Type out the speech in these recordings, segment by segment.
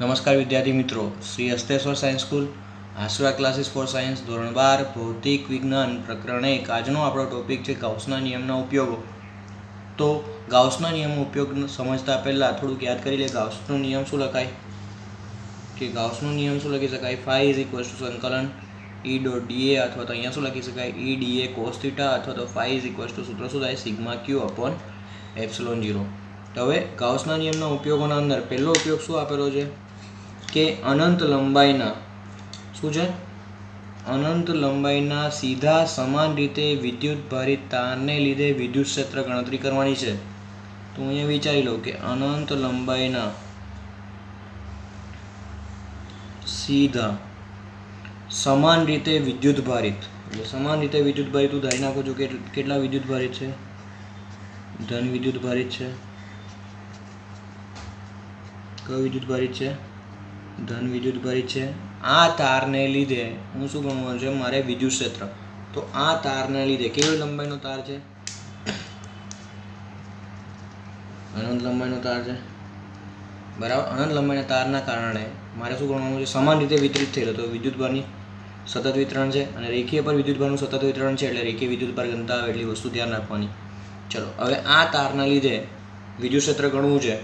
નમસ્કાર વિદ્યાર્થી મિત્રો, Shri Hasteshwar science school Ashra classes for science ધોરણ 12 ભૌતિક વિજ્ઞાન પ્રકરણ 1 આજનો આપણો ટોપિક છે ગાઉસના નિયમના ઉપયોગો. તો ગાઉસના નિયમનો ઉપયોગ સમજતા પહેલાં થોડુંક યાદ કરી લે. ગાઉસનો નિયમ શું લખાય કે ગાઉસનો નિયમ શું લખી શકાય? ફાઈ ઇઝ ઇક્વલ્સ ટુ સંકલન ઈ ડોટ ડીએ અથવા તો અહીંયા શું લખી શકાય? ઈ ડીએ કોસ થીટા અથવા તો ફાઈ ઇઝ ઇક્વલ્સ ટુ સૂત્ર શું થાય? સિગ્મા ક્યુ અપોન એપ્સિલોન 0. તો હવે ગાઉસના નિયમના ઉપયોગોના અંદર પહેલો ઉપયોગ શું આપેલો છે કે અનંત લંબાઈના શું છે? અનંત લંબાઈના સીધા સમાન રીતે વિદ્યુત ભારિત તારને લીધે વિદ્યુત ક્ષેત્ર ગણતરી કરવાની છે. તો અહીંયા વિચારી લો કે અનંત લંબાઈના સીધા સમાન રીતે વિદ્યુત ભારિત, એટલે સમાન રીતે વિદ્યુત ભારિત હું ધારી નાખું છું કે કેટલા વિદ્યુત ભારિત છે? ધન વિદ્યુત ભારિત છે. કયો વિદ્યુત ભારિત છે? ધન વિદ્યુત ભારિત છે. આ તારને લીધે હું શું ગણવાનું છે? મારે વિદ્યુત ક્ષેત્ર. તો આ તારને લીધે કેવી લંબાઈનો તાર છે? અનંત લંબાઈનો તાર છે, બરાબર. અનંત લંબાઈના તારના કારણે મારે શું ગણવાનું છે? સમાન રીતે વિતરિત થયેલો. તો વિદ્યુતભારની સતત વિતરણ છે અને રેખીય પર વિદ્યુતભારનું સતત વિતરણ છે, એટલે રેખીય વિદ્યુતભાર ઘનતા આવે એટલી વસ્તુ ધ્યાન રાખવાની. ચલો, હવે આ તારના લીધે વિદ્યુત ક્ષેત્ર ગણવું છે.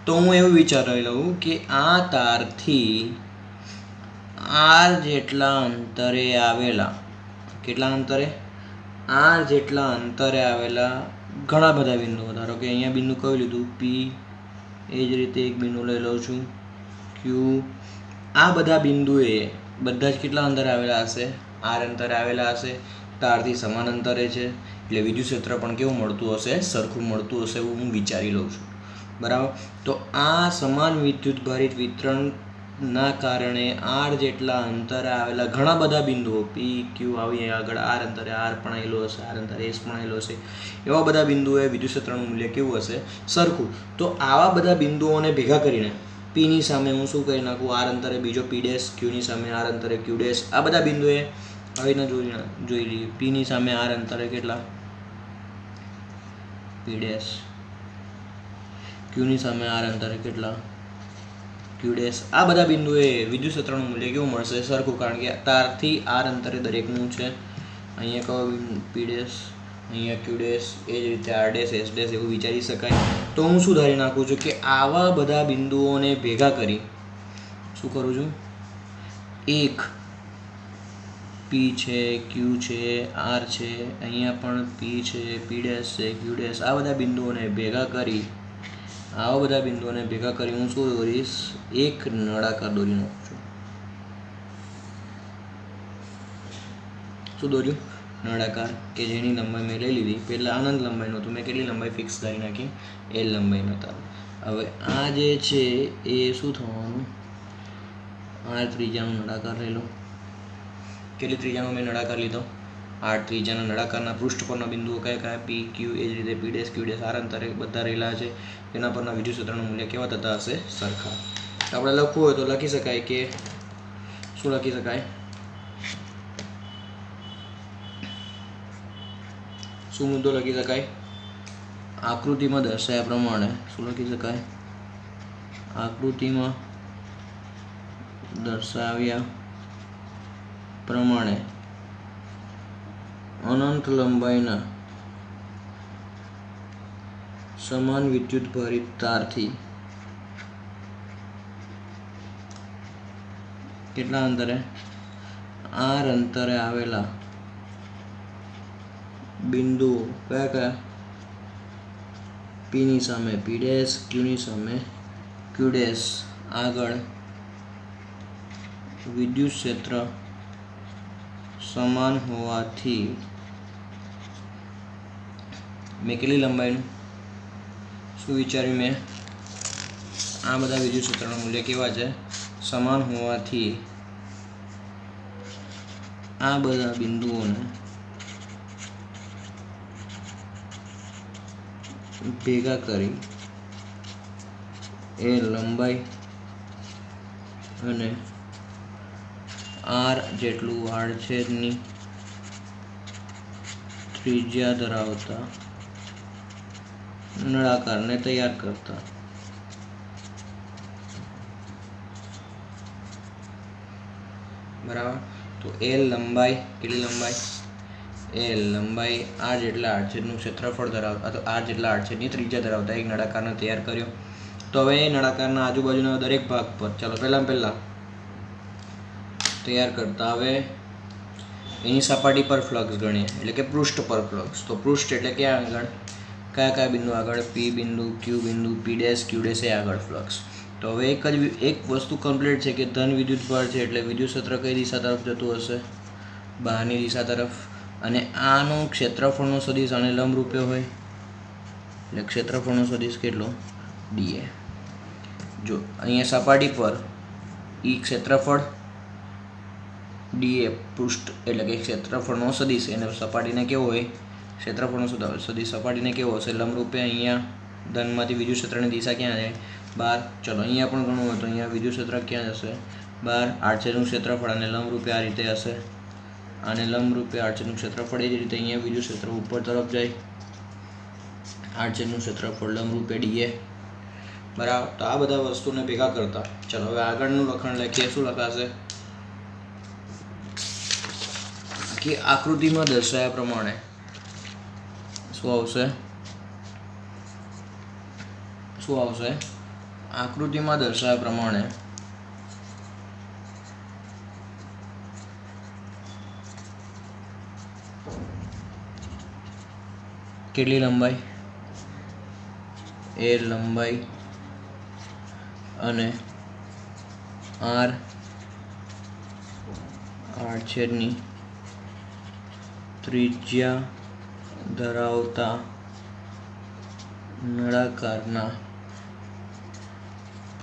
તો હું એવું વિચારી લઉં કે આ તારથી આર જેટલા અંતરે આવેલા, કેટલા અંતરે? આર જેટલા અંતરે આવેલા ઘણા બધા બિંદુઓ, ધારો કે અહીંયા બિંદુ કયું લીધું? પી. એ જ રીતે એક બિંદુ લઈ લઉં છું ક્યુ. આ બધા બિંદુએ બધા જ કેટલા અંતરે આવેલા હશે? આર અંતરે આવેલા હશે. તારથી સમાન અંતરે છે, એટલે વિદ્યુત ક્ષેત્ર પણ કેવું મળતું હશે? સરખું મળતું હશે, એવું હું વિચારી લઉં છું, બરાબર. તો આ સમાન વિદ્યુત ભારિત વિતરણના કારણે આર જેટલા અંતરે આવેલા ઘણા બધા બિંદુઓ પી ક્યુ આવી આગળ આર અંતરે આર પણ આવેલો હશે, આર અંતરે એસ પણ આવેલો હશે, એવા બધા બિંદુઓએ વિદ્યુત ક્ષેત્રનું મૂલ્ય કેવું હશે? સરખું. તો આવા બધા બિંદુઓને ભેગા કરીને પીની સામે હું શું કરી નાખું? આર અંતરે બીજો પી ડેશ, ક્યુની સામે આર અંતરે ક્યુ ડેશ. આ બધા બિંદુએ આવી રીતના જોઈ લઈએ. પીની સામે આર અંતરે કેટલા? પી ડેશ. ક્યુની સામે આર અંતરે કેટલા? ક્યુ ડેશ. આ બધા બિંદુએ વિદ્યુત ક્ષેત્રનું મૂલ્ય કેવું મળશે? સરખું, કારણ કે તારથી આર અંતરે દરેકનું છે. અહીંયા કયો? પી ડેશ, અહીંયા ક્યુ ડેશ, એ જ રીતે આર ડેશ, એસ ડેશ, એવું વિચારી શકાય. તો હું શું ધારી નાખું છું કે આવા બધા બિંદુઓને ભેગા કરી શું કરું છું? એક પી છે, ક્યુ છે, આર છે, અહીંયા પણ પી છે, પી ડેશ છે, ક્યુ ડેશ. આ બધા બિંદુઓને ભેગા કરી હું શું દોરીશ? એક નળાકાર દોરી નાખું છું. શું દોર્યું? નળાકાર, કે જેની લંબાઈ મેં લઈ લીધી પહેલાં અનંત લંબાઈનો, તો મેં કેટલી લંબાઈ ફિક્સ કરી નાખી? એલ લંબાઈનો તાર. હવે આ જે છે એ શું થવાનું? આર ત્રિજ્યાનો નળાકાર લઈ લો. કેટલી ત્રિજ્યાનો મેં નળાકાર લીધો? 8 ત્રિજ્યાના નળાકારના પૃષ્ઠ પરના બિંદુઓ કયા કયા? પી ક્યુ, એ જ રીતે P dash, Q dash, R અંતરે બધા રહેલા છે. તેના પરના વિદ્યુત ક્ષેત્રનું મૂલ્ય કેવા થતા હશે? સરખા. આપણે લખવું હોય તો લખી શકાય કે શું લખી શકાય? શું મુદ્દો લખી શકાય? આકૃતિમાં દર્શાવ્યા પ્રમાણે શું લખી શકાય? આકૃતિમાં દર્શાવ્યા પ્રમાણે અનંત લંબાઈના સમાન વિદ્યુત ભારિત તારથી કેટલા અંતરે? આર અંતરે આવેલા બિંદુઓ કયા કયા? પીની સામે પી ડેશ, ક્યુની સામે ક્યુ ડેશ આગળ વિદ્યુત ક્ષેત્ર સમાન હોવાથી મેં કેટલી લંબાઈનું શું વિચાર્યું? મેં આ બધા વિદ્યુત ક્ષેત્રના મૂલ્ય કેવા છે? સમાન હોવાથી આ બધા બિંદુઓને ભેગા કરી એ લંબાઈ અને આર જેટલું આડછેદની ત્રિજ્યા ધરાવતા નળાકારને તૈયાર કરતા બરાબર. તો એલ લંબાઈ કેટલી લંબાઈ? એલ લંબાઈ આર જેટલા આડછેદનું ક્ષેત્રફળ ધરાવતા, તો આર જેટલા આડછેદની ત્રિજ્યા ધરાવતા એક નળાકારને તૈયાર કર્યો. તો હવે એ નળાકારના આજુબાજુના દરેક ભાગ પર ચાલો પહેલાં તૈયાર કરતા હવે એની સપાટી પર ફ્લક્સ ગણીએ, એટલે કે પૃષ્ઠ પર ફ્લક્સ. તો પૃષ્ઠ એટલે ક્યાં આગળ, કયા બિંદુ આગળ? પી બિંદુ, ક્યુ બિંદુ, પી ડેશ, ક્યુ ડેશ એ આગળ ફ્લક્સ. તો હવે એક વસ્તુ કમ્પ્લીટ છે કે ધન વિદ્યુત ભાર છે એટલે વિદ્યુત ક્ષેત્ર કઈ દિશા તરફ જતું હશે? બહારની દિશા તરફ. અને આનું ક્ષેત્રફળનો સદિશ આને લંબરૂપે હોય એટલે ક્ષેત્રફળનો સદિશ કેટલો? ડીએ. જો અહીંયા સપાટી પર ઈ ક્ષેત્રફળ, ડીએ પૃષ્ઠ એટલે કે ક્ષેત્રફળનો સદિશ, એને સપાટીને કેવો હોય? ક્ષેત્રફળનો સદિશ સપાટીને કેવો હશે? લંબરૂપે. અહીંયા ધનમાંથી વિદ્યુત ક્ષેત્રની દિશા ક્યાં જાય? બહાર. ચલો અહીંયા પણ ગણવું હોય તો અહીંયા વિદ્યુત ક્ષેત્ર ક્યાં જશે? બહાર. આડછેદનું ક્ષેત્રફળ અને લંબરૂપે આ રીતે હશે, અને લંબરૂપે આડછેદનું ક્ષેત્રફળ. એ જ રીતે અહીંયા વિદ્યુત ક્ષેત્ર ઉપર તરફ જાય, આડછેદનું ક્ષેત્રફળ લંબરૂપે ડીએ. બરાબર. તો આ બધા વસ્તુને ભેગા કરતા ચલો હવે આગળનું લખાણ લખીએ. શું લખાશે? કે આકૃતિમાં દર્શાવ્યા પ્રમાણે શું આવશે? આકૃતિમાં દર્શાવ્યા પ્રમાણે કેટલી લંબાઈ? એ લંબાઈ અને આર આડછેદની ત્રિજ્યા ધરાવતા નળાકારના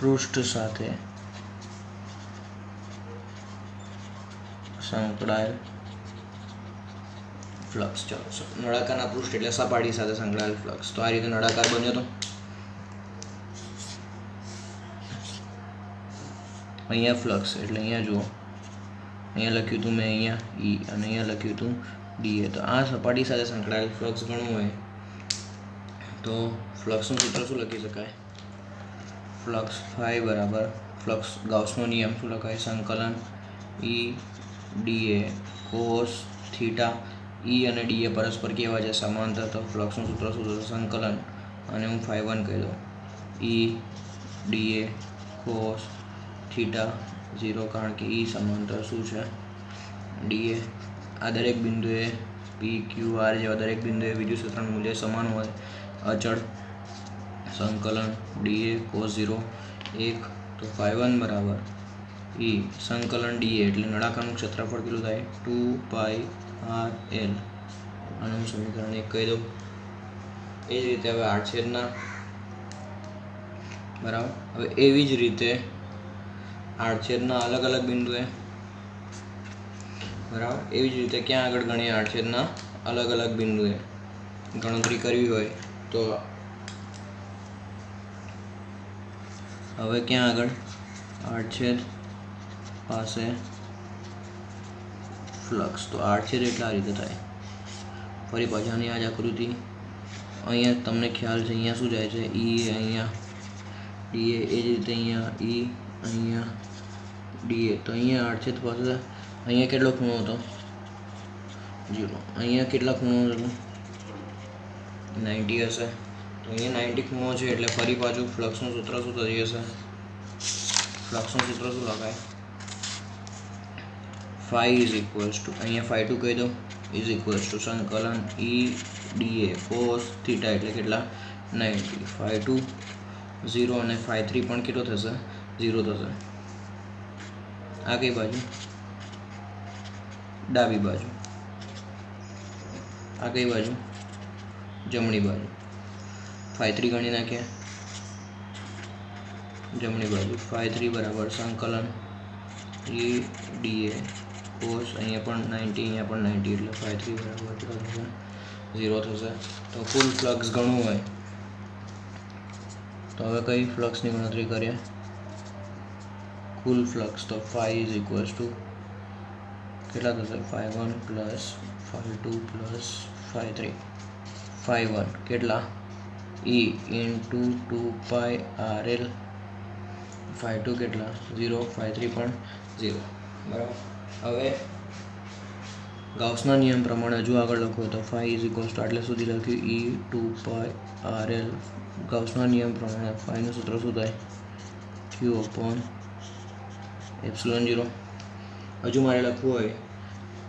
પૃષ્ઠ સાથે સંકળાયેલ ફ્લક્સ. ચાલો નળાકારના પૃષ્ઠ એટલે સપાટી સાથે સંકળાયેલ ફ્લક્સ. તો આ રીતે નળાકાર બન્યો. તો અહીંયા ફ્લક્સ એટલે અહીંયા જુઓ, અહીંયા લખ્યું હતું મેં અહીંયા ઈ અને અહીંયા લખ્યું હતું ડીએ. તો આ સપાટી સાથે સંકળાયેલ ફ્લક્સ ગણવું હોય તો ફ્લક્સનું સૂત્ર શું લખી શકાય? ફ્લક્સ ફાઈ બરાબર ફ્લક્સ ગાઉસનો નિયમ શું લખાય? સંકલન ઈ ડીએ કોસ થીટા. ઈ અને ડીએ પરસ્પર કેવા છે? સમાંતર. તો ફ્લક્સનું સૂત્ર શું થશે? સંકલન, અને હું φ1 કહી દઉં, ઈ ડીએ કોસ થીટા 0, કારણ કે ઈ સમાંતર શું છે? ડીએ. આ દરેક બિંદુએ પી ક્યુ આર જેવા દરેક બિંદુએ વિદ્યુત ક્ષેત્રનું મૂલ્ય સમાન હોય, અચળ. સંકલન ડીએ કોસ 0 1. તો φ1 બરાબર ઈ સંકલન ડીએ એટલે નળાકારનું ક્ષેત્રફળ કેટલું થાય? 2πr/l. અને હું સમીકરણ 1 કહી દઉં. એ જ રીતે હવે આડછેદના બરાબર. હવે એવી જ રીતે આડછેદના અલગ અલગ બિંદુએ બરાબર. એવી જ રીતે ક્યાં આગળ ગણીએ? આડછેદના અલગ અલગ બિંદુએ ગણતરી કરવી હોય તો હવે ક્યાં આગળ? આડછેદ પાસે ફ્લક્સ. તો આડછેદ એટલે આ રીતે થાય. ફરી પાછાની આ જ આકૃતિ. અહીંયા તમને ખ્યાલ છે અહીંયા શું જાય છે? ઈ અહીંયા ડીએ. એ જ રીતે અહીંયા ઈ, અહીંયા ડીએ. તો અહીંયા આડછેદ પાસે અહીંયા કેટલો ખૂણો હતો? 0. અહીંયા કેટલા ખૂણો હતો? 90 હશે. તો અહીંયા 90 ખૂણો છે એટલે ફરી પાછું ફ્લક્સનું સૂત્ર શું થઈ જશે? ફ્લક્સનું સૂત્ર શું લખાય? ફાઈ ઇઝ ઇક્વલ્સ ટુ અહીંયા φ2 કહી દો ઇઝ ઇક્વલ્સ ટુ સંકલન ઈ ડીએ કોસ થીટા એટલે કેટલા? 90. φ2 0 અને φ3 પણ કેટલો થશે? 0 થશે. આ કઈ બાજુ? ડાબી બાજુ. આ કઈ બાજુ? જમણી બાજુ. φ3 ગણી નાખીએ જમણી બાજુ. φ3 બરાબર સંકલન ઈ ડીએ કોસ અહીંયા પણ 90 અહીંયા પણ 90 એટલે φ3 બરાબર કેટલો થશે? 0 થશે. તો કુલ ફ્લક્સ ગણવું હોય તો હવે કઈ ફ્લક્સની ગણતરી કરીએ? કુલ ફ્લક્સ. તો φ ઇઝ ઇક્વલ્સ ટુ કેટલા થશે? φ1 પ્લસ φ2 પ્લસ φ3. φ1 કેટલા? ઈ ઇન્ટુ 2πrl. φ2 કેટલા? 0. φ3 પણ 0. બરાબર. હવે ગાઉસના નિયમ પ્રમાણે જો આગળ લખો તો ફાઈ ઇઝ ઇક્વલ્સ ટુ આટલે સુધી લખ્યું E2πRL. ગાઉસના નિયમ પ્રમાણે ફાઈનું સૂત્ર શું થાય? Q/ε0. હજુ મારે લખવું હોય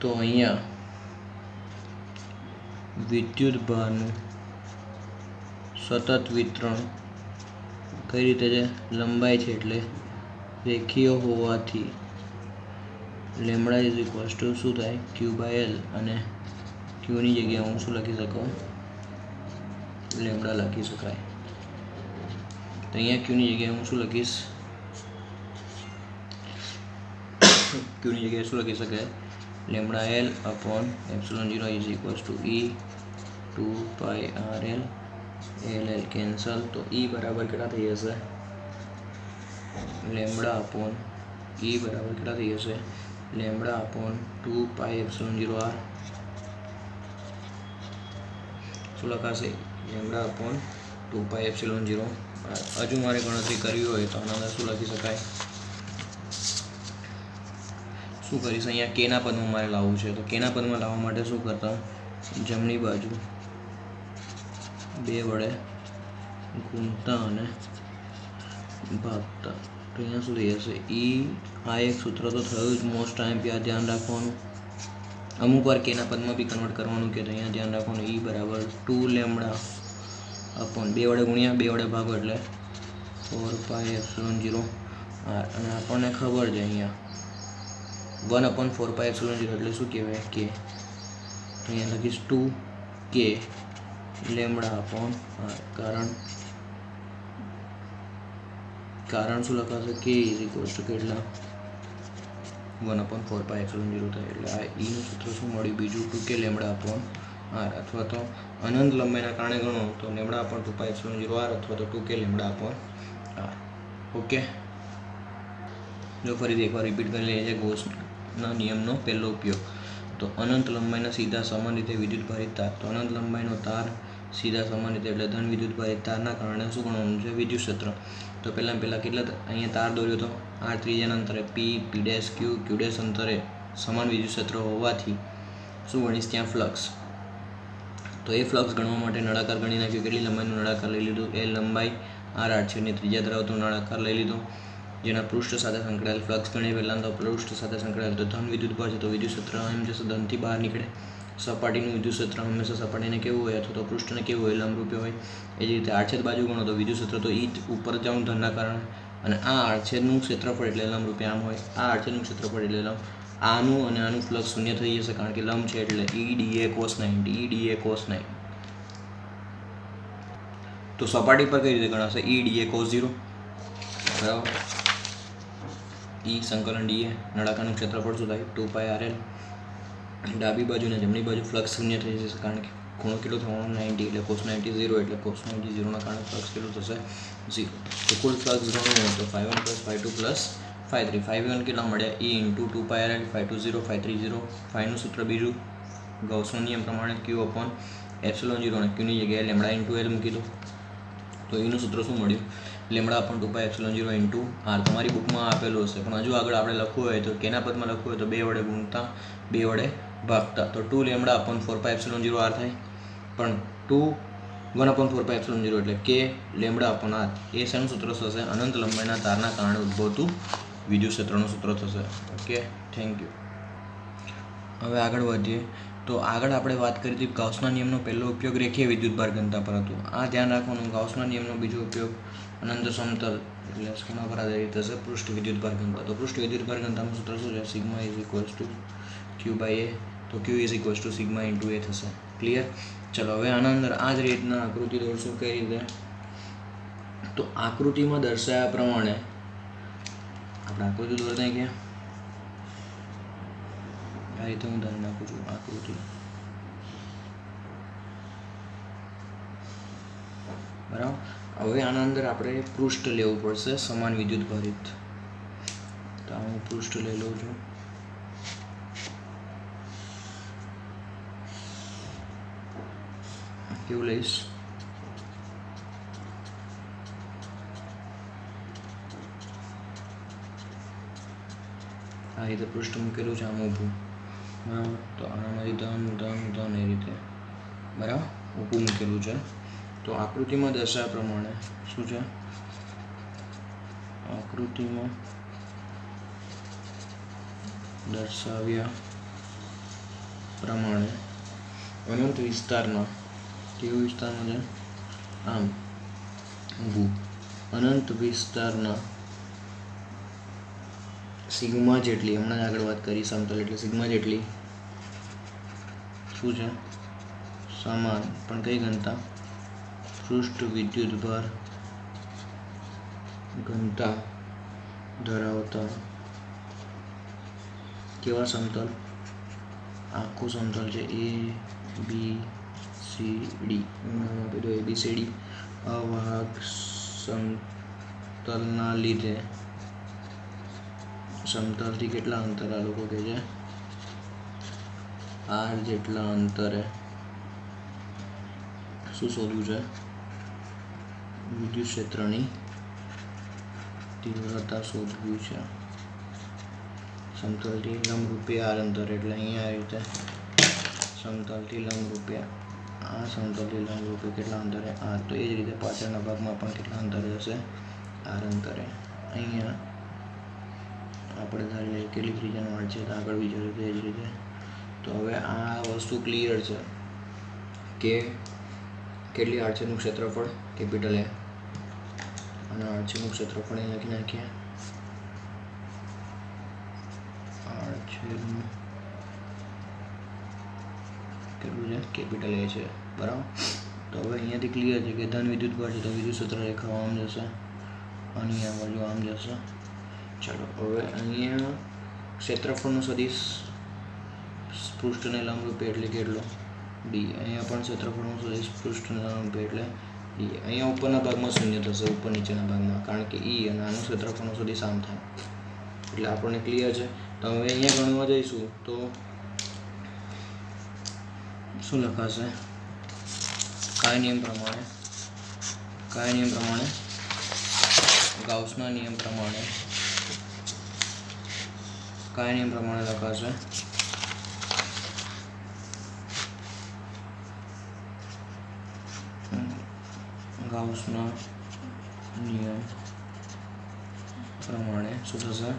તો અહીંયા વિદ્યુત ભારનું સતત વિતરણ કઈ રીતે છે? લંબાઈ છે એટલે રેખીય હોવાથી લેમડા ઇઝ ઇક્વલ્સ ટુ શું થાય? Q/L. અને ક્યુની જગ્યાએ હું શું લખી શકું? લેમડા લખી શકાય. તો અહીંયા ક્યુની જગ્યાએ હું શું લખીશ? ક્યુની જગ્યાએ શું લખી શકાય? Lambda L/ε0 is equals two E2πRL. L cancel. તો E બરાબર કેટલા થઈ જશે? લેમડા અપોન E બરાબર કેટલા થઈ જશે? Lambda upon 2πε0r. શું લખાશે? Lambda upon 2πε0r. હજુ મારે ગણતરી કરવી હોય તો આના અંદર શું લખી શકાય? શું કરીશ? અહીંયા કેના પદમાં મારે લાવવું છે તો કેના પદમાં લાવવા માટે શું કરતા? જમણી બાજુ 2 વડે ગુણતા અને ભાગતા. તો અહીંયા શું થઈ જશે? આ એક સૂત્ર તો થયું જ મોસ્ટ ટાઈમ. ત્યાં ધ્યાન રાખવાનું. અમુક વાર કેના પદમાં બી કન્વર્ટ કરવાનું કે તો અહીંયા ધ્યાન રાખવાનું. E બરાબર 2 લેમડા અપોન 2 વડે ગુણ્યા 2 વડે ભાગો એટલે 4πε0r. અને આપણને ખબર છે અહીંયા 1/4πε0 એટલે શું કહેવાય? કે અહીંયા લખીશ 2k લેમડા અપોન r. કારણ શું લખાશે? k ઇઝ ઇક્વલ્સ ટુ કેટલા? 1/4πε0 થાય. એટલે આ ઈનું સૂત્ર શું મળ્યું? બીજું 2k લેમડા અપોન r. અથવા તો અનંત લંબાઈના કારણે ગણો તો લેમડા અપોન 2πε0r અથવા તો 2k lambda upon r. Okay, જો ફરીથી એકવાર રિપીટ કરી લઈએ. ગૌસના નિયમનો પહેલો ઉપયોગ. તો અનંત લંબાઈના સીધા સમાન રીતે વિદ્યુત ભારિત તાર. તો અનંત લંબાઈનો તાર સીધા સમાન રીતે એટલે ધન વિદ્યુત ભારિત તારના કારણે શું ગણવાનું છે? વિદ્યુત ક્ષેત્ર. તો પહેલાં કેટલા અહીંયા તાર દોર્યો તો r ત્રિજ્યાના અંતરે P, P', Q, Q' અંતરે સમાન વિદ્યુત ક્ષેત્ર હોવાથી શું ગણીશ? ત્યાં ફ્લક્સ. તો એ ફ્લક્સ ગણવા માટે નળાકાર ગણી નાખ્યું. કેટલી લંબાઈનું નળાકાર લઈ લીધું? એ લંબાઈ r છેદની ત્રિજ્યા ધરાવતું નળાકાર લઈ લીધું. જેના પૃષ્ઠ સાથે સંકળાયેલ ફ્લક્સ ગણી. પહેલાં તો પૃષ્ઠ સાથે સંકળાયેલ તો ધન વિદ્યુત ભાર છે તો વિદ્યુત ક્ષેત્ર એમ જશે ધનથી બહાર નીકળે. સપાટીનું વિદ્યુત ક્ષેત્ર હંમેશા સપાટીને કેવું હોય અથવા તો પૃષ્ઠને કેવું હોય? લંબરૂપે હોય. એ જ રીતે આડછેદ બાજુ ગણો તો વિદ્યુત ક્ષેત્ર તો ઉપર જવાનું ધનના કારણે. અને આ આડછેદનું ક્ષેત્રફળ એટલે લંબરૂપે આમ હોય. આ આડછેદનું ક્ષેત્રફળ એટલે લંબ. આનું અને આનું ફ્લક્સ શૂન્ય થઈ જશે કારણ કે લંબ છે એટલે EDA cos 90. EDA cos 90. તો સપાટી પર કઈ રીતે ગણાશે? EDA cos 0 બરાબર. E સંકલન DA. નળાકારનું ક્ષેત્રફળ શું થાય? 2πRL. ડાબી બાજુ અને જમણી બાજુ ફ્લક્સ શૂન્ય થઈ જશે કારણ કે ખૂણો કેટલો થવાનો? 90 એટલે cos 90 0 એટલે cos 90 0ના કારણે ફ્લક્સ કેટલું થશે? 0. તો કુલ ફ્લક્સ ગણવું હોય તો ∅1 + ∅2 + ∅3. ∅1 કેટલા મળ્યા? E × 2πRL. ∅2 0, ∅3 0. નું સૂત્ર બીજું ગૌસનો નિયમ પ્રમાણે Q/ε0 અને Qની જગ્યાએ લેમડા × L મૂકી દો. તો એનું સૂત્ર શું મળ્યું? Lambda upon 2πε0 × r. તમારી બુકમાં આપેલું હશે પણ હજુ આગળ આપણે લખવું હોય તો કેના પદમાં લખવું હોય તો 2 વડે ગુણતા 2 વડે ભાગતા. તો 2 લેમડા અપોન 4πε0r થાય. પણ 1/4πε0 એટલે k લેમડા અપોન r. એ શેનું સૂત્ર થશે? અનંત લંબાઈના તારના કારણે ઉદ્ભવતું વિદ્યુત ક્ષેત્રનું સૂત્ર થશે. Okay, thank you. હવે આગળ વધીએ. તો આગળ આપણે વાત કરી હતી ગાઉસના નિયમનો પહેલો ઉપયોગ રેખીય વિદ્યુત ભાર ઘનતા પર હતો. આ ધ્યાન રાખવાનું. ગાઉસના નિયમનો બીજો ઉપયોગ અનંત સમતલ એટલે કોના પર આધારિત થશે? પૃષ્ઠ વિદ્યુત ભાર ઘનતા. તો પૃષ્ઠ વિદ્યુત ભાર ઘનતાનું સૂત્ર શું છે? Sigma is equals two Q/A. તો Q is equals to sigma × A થશે. ક્લિયર? ચલો હવે આના અંદર આ જ રીતના આકૃતિ દોરશું. કઈ રીતે? તો આકૃતિમાં દર્શાવ્યા પ્રમાણે આપણે આકૃતિ દોરતા ક્યાં આ રીતે હું ધ્યાન નાખું છું. આકૃતિ બરાબર. હવે આના અંદર આપણે પૃષ્ઠ લેવું પડશે સમાન વિદ્યુત ભારિત. તો હું પૃષ્ઠ લઈ લઉં છું. કેવું લઈશ? આ રીતે પૃષ્ઠ મૂકેલું છે, આમ ઊભું, બરાબર. તો આનામાંથી ધન એ રીતે, બરાબર, ઊભું મૂકેલું છે. તો આકૃતિમાં દર્શાવ્યા પ્રમાણે શું છે? આકૃતિમાં દર્શાવ્યા પ્રમાણે અનંત વિસ્તારના, કેવું વિસ્તારમાં છે? આમ ઊભું. અનંત વિસ્તારના સિગ્મા જેટલી, હમણાં આગળ વાત કરી, સમતલ એટલે સિગ્મા જેટલી શું છે? સમાન પણ કઈ ઘનતા? પૃષ્ઠ વિદ્યુતભાર ઘનતા ધરાવતા કેવા સમતલ? આખું સમતલ છે ABCD, ABCD અવાહક સમતલના લીધે સમતલથી કેટલા અંતર આ લોકો કહે છે? R જેટલા અંતરે શું શોધવું છે? વિદ્યુત ક્ષેત્રની તીવ્રતા શોધવી છે. સમતલથી લંબરૂપે R અંતર, એટલે અહીંયા આ રીતે સમતલથી લંબરૂપે, આ સમતલથી લંબરૂપે કેટલા અંતરે? R. તો એ જ રીતે પાછળના ભાગમાં પણ કેટલા અંતરે હશે? R અંતરે. અહીંયા આપણે ધારી લઈએ કેટલી ત્રિજ્યાનો આર્ટ છે, તો આગળ વિચાર્યું તો એ જ રીતે. તો હવે આ વસ્તુ ક્લિયર છે કે કેટલી આડછેદનું ક્ષેત્રફળ કેપિટલ A, અને આડછેદનું ક્ષેત્રફળ એ લખી નાખીએ. આડછેદનું કેટલું છે? કેપિટલ A છે, બરાબર. તો હવે અહીંયાથી ક્લિયર છે કે ધન વિદ્યુતભાર છે, તો વિદ્યુત ક્ષેત્ર રેખાઓ આમ જશે અને આ બાજુ આમ જશે. ચાલો, હવે અહીંયા ક્ષેત્રફળનું સદિશ પૃષ્ઠને લંબરૂપે એટલે કેટલો? D. અહીંયા પણ ક્ષેત્રફળનું સદિશ પૃષ્ઠને લંબરૂપે એટલે D. અહીંયા ઉપરના ભાગમાં શૂન્ય થશે, ઉપર નીચેના ભાગમાં, કારણ કે E અને આનું ક્ષેત્રફળનું સદિશ આમ થાય, એટલે આપણને ક્લિયર છે. તો હવે અહીંયા ગણવા જઈશું તો શું લખાશે? કયા નિયમ પ્રમાણે? કયા નિયમ પ્રમાણે? ગાઉસના નિયમ પ્રમાણે. કયા નિયમ પ્રમાણે લખાશે? ગાઉસના નિયમ પ્રમાણે શું થશે?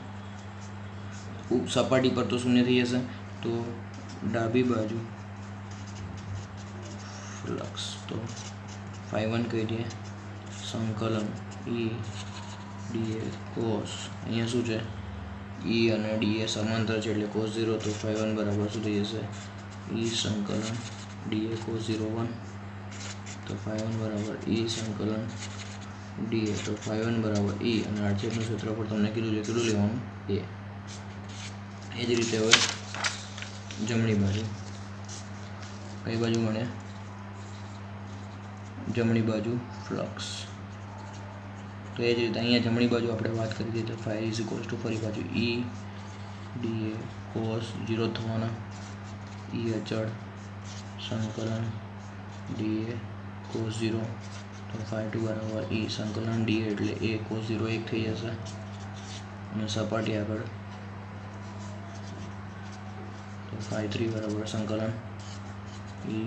સપાટી પર તો શૂન્ય થઈ જશે, તો ડાબી બાજુ ફ્લક્સ, તો φ1 કહી દઈએ, સંકલન E dA cos, અહીંયા શું છે? E અને dA સમાંતર છે એટલે cos 0, તો φ1 બરાબર શું થઈ જશે? E સંકલન dA cos 0 1, તો φ1 બરાબર E સંકલન dA, તો φ1 બરાબર E, અને આડછેદનું ક્ષેત્રફળ તમને કીધું છે કેટલું લેવાનું? A. એ જ રીતે હવે જમણી બાજુ, કઈ બાજુ મળે? જમણી બાજુ ફ્લક્સ. તો એ જ રીતે અહીંયા જમણી બાજુ આપણે વાત કરી હતી, તો φ ફરી બાજુ E dA cos 0 થવાના, E અચળ, સંકલન dA cos 0, તો φ2 બરાબર E સંકલન dA એટલે A cos 0 1 થઈ જશે, અને સપાટી આગળ તો φ3 બરાબર સંકલન E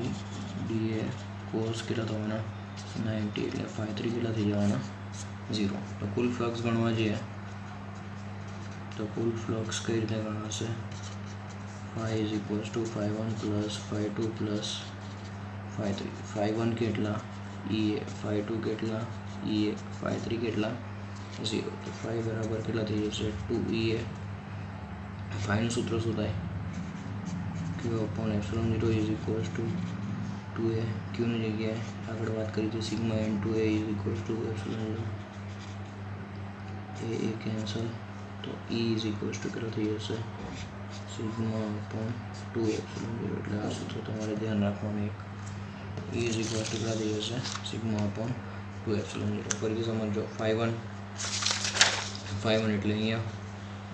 dA cos કેટલા થવાના? 90, એટલે φ3 કેટલા થઈ જવાના? 0. તો કુલ ફ્લક્સ ગણવા જઈએ તો કુલ ફ્લક્સ કઈ રીતે ગણાશે? φ1 + φ2 + φ3. φ1 કેટલા? EA. φ2 કેટલા? EA. φ3 કેટલા? 0. તો φ બરાબર કેટલા થઈ જશે? 2EA. ફાઈનું સૂત્ર શું થાય? Q/ε0 = 2A. ક્યુની જગ્યાએ આગળ વાત કરી હતી સિગ્મા n2A = એ કેન્સલ, તો E કેટલો થઈ જશે? σ/2ε0, એટલે આ સૂત્ર તમારે ધ્યાન રાખવાનું. એક E કેટલા થઈ જશે? σ/2ε0. ફરીથી સમજો. φ1 એટલે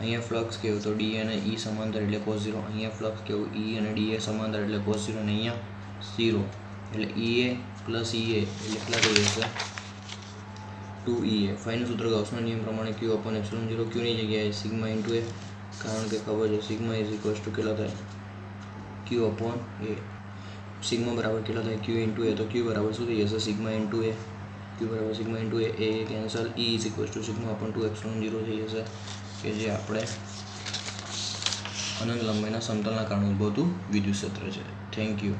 અહીંયા ફ્લક્સ કેવું? તો D અને E સમાંતર એટલે cos 0. અહીંયા ફ્લક્સ કેવું? E અને DA સમાંતર એટલે cos 0, અને અહીંયા 0 એટલે EA + EA એટલે કેટલા થઈ જશે? 2EA. ફાઈનું સૂત્ર ગાઉસના નિયમ પ્રમાણે Q/ε0, Qની જગ્યાએ σ × A, કારણ કે ખબર છે સિગ્મા ઇઝ ઇક્વલ્સ ટુ કેટલા થાય ક્યુ અપોન એ. સિગ્મા બરાબર કેટલા થાય ક્યુ ઇન્ટુ એ, તો ક્યુ બરાબર શું થઈ જશે સિગ્મા ઇન્ટુ એ. ક્યુ બરાબર sigma into A cancel. E is equals to sigma upon 2ε0 થઈ જશે, કે જે આપણે અનંત લંબાઈના સમતલના કારણે ઉદ્ભવતું વિદ્યુત ક્ષેત્ર છે. Thank you.